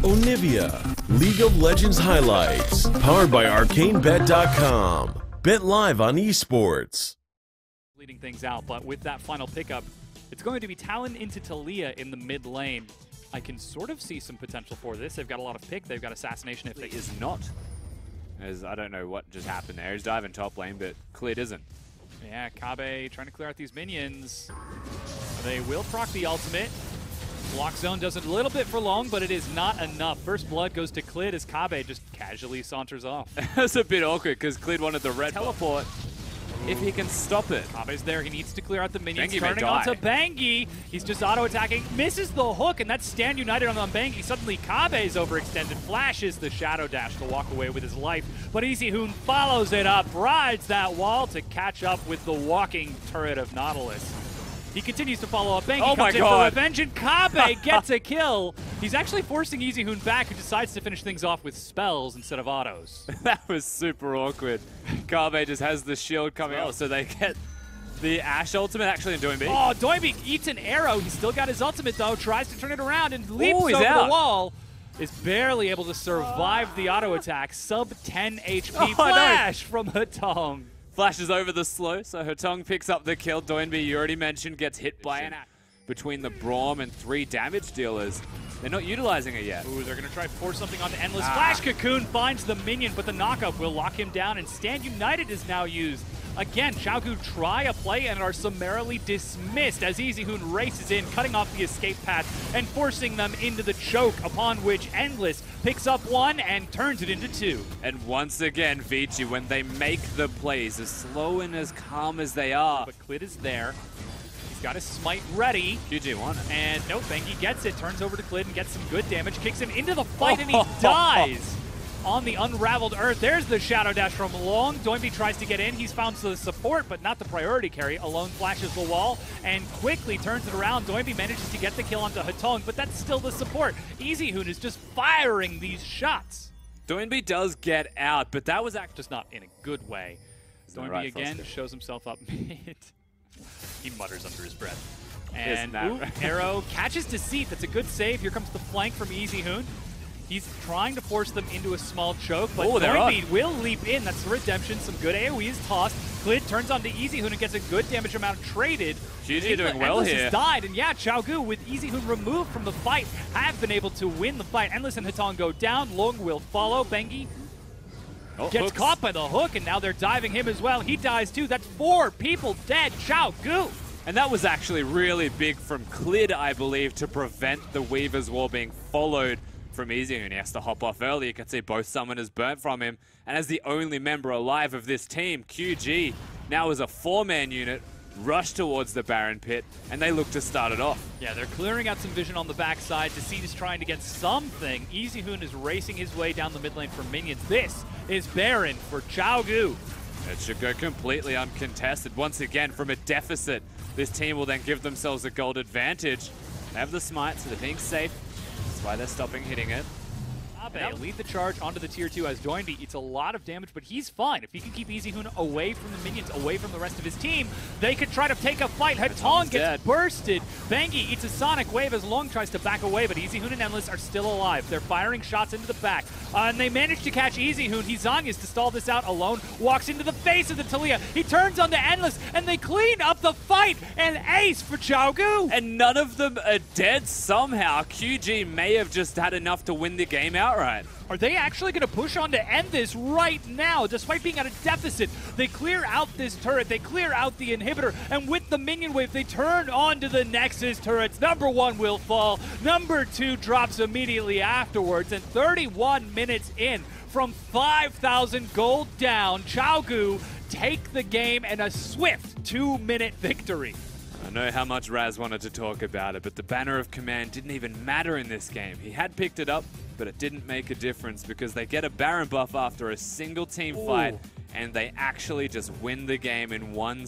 Onivia, League of Legends highlights, powered by ArcaneBet.com. Bet live on esports. Leading things out, but with that final pickup, it's going to be Talon into Taliyah in the mid lane. I can sort of see some potential for this. They've got a lot of pick. They've got assassination if they is not. As I don't know what just happened there. He's diving top lane, but Cleared isn't. Yeah, Kabe trying to clear out these minions. They will proc the ultimate. Block zone does it a little bit for long, but it is not enough. First blood goes to Clid as Kabe just casually saunters off. That's a bit awkward because Clid wanted the red teleport. If he can stop it. Kabe's there. He needs to clear out the minions. Bengi Turning onto Bengi. He's just auto-attacking. Misses the hook, and that's Stand United on Bengi. Suddenly, Kabe's overextended. Flashes the Shadow Dash to walk away with his life. But EasyHoon follows it up. Rides that wall to catch up with the walking turret of Nautilus. He continues to follow up. Bengi comes in for revenge, and Kabe gets a kill. He's actually forcing EasyHoon back, who decides to finish things off with spells instead of autos. That was super awkward. Kabe just has the shield coming out, so they get the Ashe ultimate actually in Doinby. Oh, Doinby eats an arrow. He's still got his ultimate, though. Tries to turn it around and leaps over out. the wall. Is barely able to survive the auto attack. Sub 10 HP flash from Hatong. Flashes over the slow, so Hatong picks up the kill. Doinby, you already mentioned, gets hit by an axe. Between the Braum and 3 damage dealers, they're not utilizing it yet. Ooh, they're going to try to force something onto Endless. Flash Cocoon finds the minion, but the knockup will lock him down, and Stand United is now used. Again, Xiaogu try a play and are summarily dismissed as EasyHoon races in, cutting off the escape path and forcing them into the choke, upon which Endless picks up 1 and turns it into 2. And once again, Vici, when they make the plays, as slow and as calm as they are. But Clid is there. He's got his smite ready. QG won it. And no, Bengi gets it, turns over to Clid and gets some good damage, kicks him into the fight, and he dies on the unraveled earth. There's the Shadow Dash from Long. Doinby tries to get in. He's found the support, but not the priority carry. Alone flashes the wall and quickly turns it around. Doinby manages to get the kill onto Hatong, but that's still the support. EasyHoon is just firing these shots. Doinby does get out, but that was just not in a good way. Doinby again shows himself up mid. He mutters under his breath. And arrow catches Deceit. That's a good save. Here comes the flank from EasyHoon. He's trying to force them into a small choke, but Doinby will leap in. That's the redemption. Some good AoE is tossed. Clid turns onto EasyHoon and gets a good damage amount traded. GG doing well Endless here. Has died, and yeah, Xiaogu with EasyHoon removed from the fight have been able to win the fight. Endless and Hatong go down. Long will follow. Bengi gets caught by the hook, and now they're diving him as well. He dies too. That's 4 people dead. Xiaogu. And that was actually really big from Clid, I believe, to prevent the Weaver's Wall being followed from EasyHoon. He has to hop off early. You can see both summoners burnt from him. And as the only member alive of this team, QG, now as a 4-man unit, rush towards the Baron Pit, and they look to start it off. Yeah, they're clearing out some vision on the backside. Deceit is trying to get something. EasyHoon is racing his way down the mid lane for minions. This is Baron for Xiaogu. It should go completely uncontested. Once again, from a deficit, this team will then give themselves a gold advantage. They have the smite, so they're being safe. That's why they're stopping hitting it. Kabe lead the charge onto the tier 2 as Doinby eats a lot of damage, but he's fine. If he can keep EasyHoon away from the minions, away from the rest of his team, they could try to take a fight. Hatong gets bursted. Bengi eats a sonic wave as Long tries to back away, but EasyHoon and Endless are still alive. They're firing shots into the back, and they manage to catch EasyHoon. Hizanya's to stall this out alone, walks into the face of the Taliyah. He turns onto Endless, and they clean up the fight, and ace for Xiaogu. And none of them are dead somehow. QG may have just had enough to win the game outright. Are they actually going to push on to end this right now? Despite being at a deficit, they clear out this turret, they clear out the inhibitor, and with the minion wave, they turn onto the Nexus turrets. Number 1 will fall, number 2 drops immediately afterwards, and 31 minutes in from 5,000 gold down, Xiaogu take the game and a swift 2-minute victory. I know how much Raz wanted to talk about it, but the Banner of Command didn't even matter in this game. He had picked it up, but it didn't make a difference because they get a Baron buff after a single team fight, and they actually just win the game in one